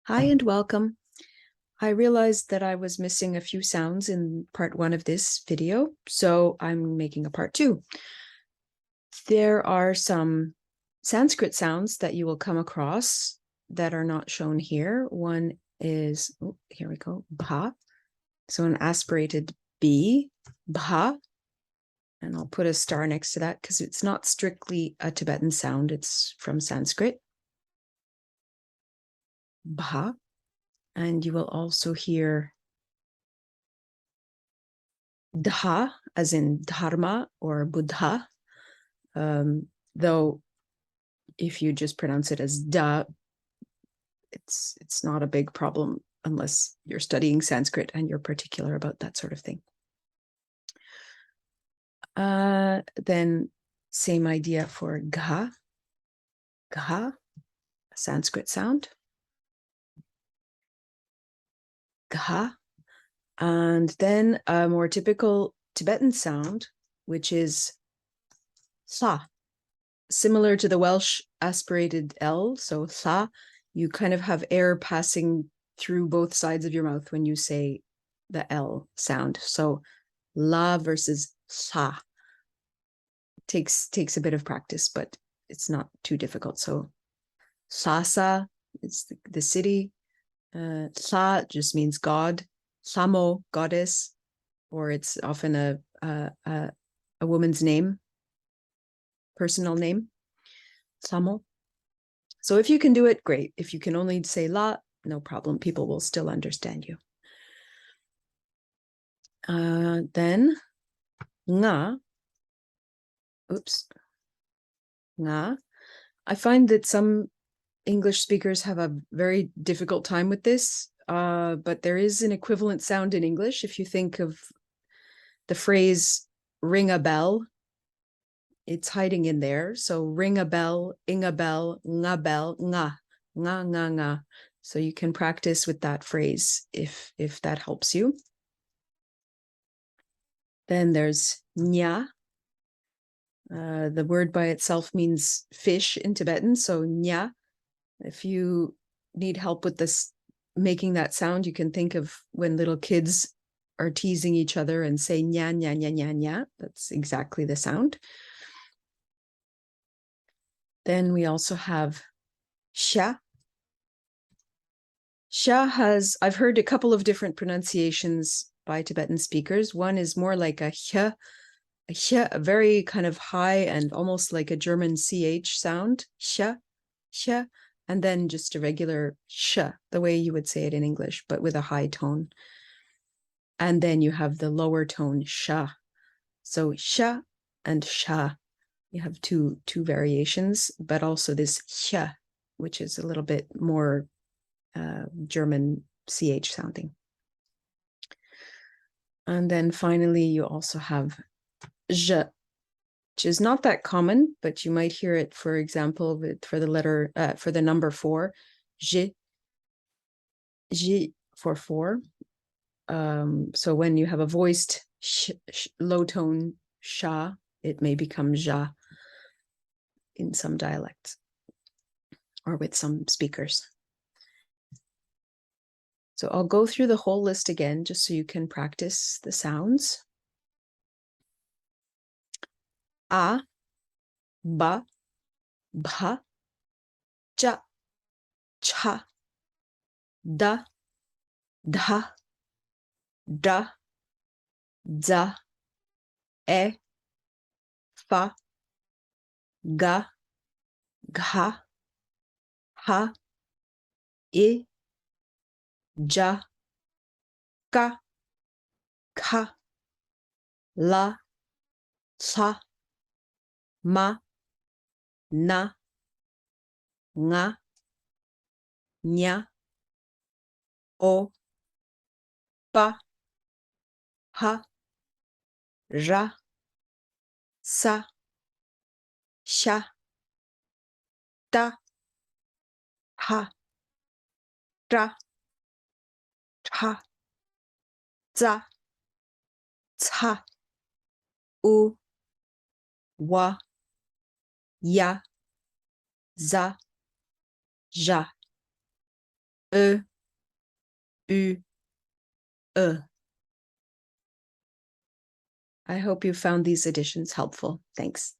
Hi and welcome. I realized that I was missing a few sounds in part 1 of this video, so I'm making a part 2. There are some Sanskrit sounds that you will come across that are not shown here. One is, here we go, bha. So an aspirated B, bha. And I'll put a star next to that because it's not strictly a Tibetan sound, it's from Sanskrit. Bha. And you will also hear dha, as in dharma or buddha, though if you just pronounce it as da, it's not a big problem unless you're studying Sanskrit and you're particular about that sort of thing. Then same idea for gha, a Sanskrit sound. Gha. And then a more typical Tibetan sound, which is sa. Similar to the Welsh aspirated L, so sa, you kind of have air passing through both sides of your mouth when you say the L sound. So la versus sa takes a bit of practice, but it's not too difficult. So Lhasa is the city. Sa just means God. Samo, goddess, or it's often a woman's name, personal name. Samo. So if you can do it, great. If you can only say la, no problem. People will still understand you. Then nga. Oops. Nga. I find that some English speakers have a very difficult time with this, but there is an equivalent sound in English. If you think of the phrase ring a bell, it's hiding in there. So ring a bell, ing a bell, nga, nga, nga. So you can practice with that phrase if that helps you. Then there's nya. The word by itself means fish in Tibetan. So nya. If you need help with this, making that sound, you can think of when little kids are teasing each other and say nya, nya, nya, nya, nya. That's exactly the sound. Then we also have sha. Sha has, I've heard a couple of different pronunciations by Tibetan speakers. One is more like a hya, a very kind of high and almost like a German CH sound, sha, sha, and then just a regular sh, the way you would say it in English, but with a high tone. And then you have the lower tone, sha. So sha and sha, you have two variations, but also this hya, which is a little bit more German CH sounding. And then finally, you also have zh, which is not that common, but you might hear it, for example, for the letter, for the number 4, zh for 4. So when you have a voiced low tone sha, it may become ja in some dialects or with some speakers. So I'll go through the whole list again, just so you can practice the sounds. A, ba, bha, ja, cha, da, dha, da, za, e, fa, ga, gha, ha, I, ja, ka, kha, la, sa, ma, na, nga, nya, o, pa, ha, ra, sa, sha, ta, ha, tra, tra, za, ca, u, wa, ya, za, ja. E, U, E. I hope you found these additions helpful. Thanks.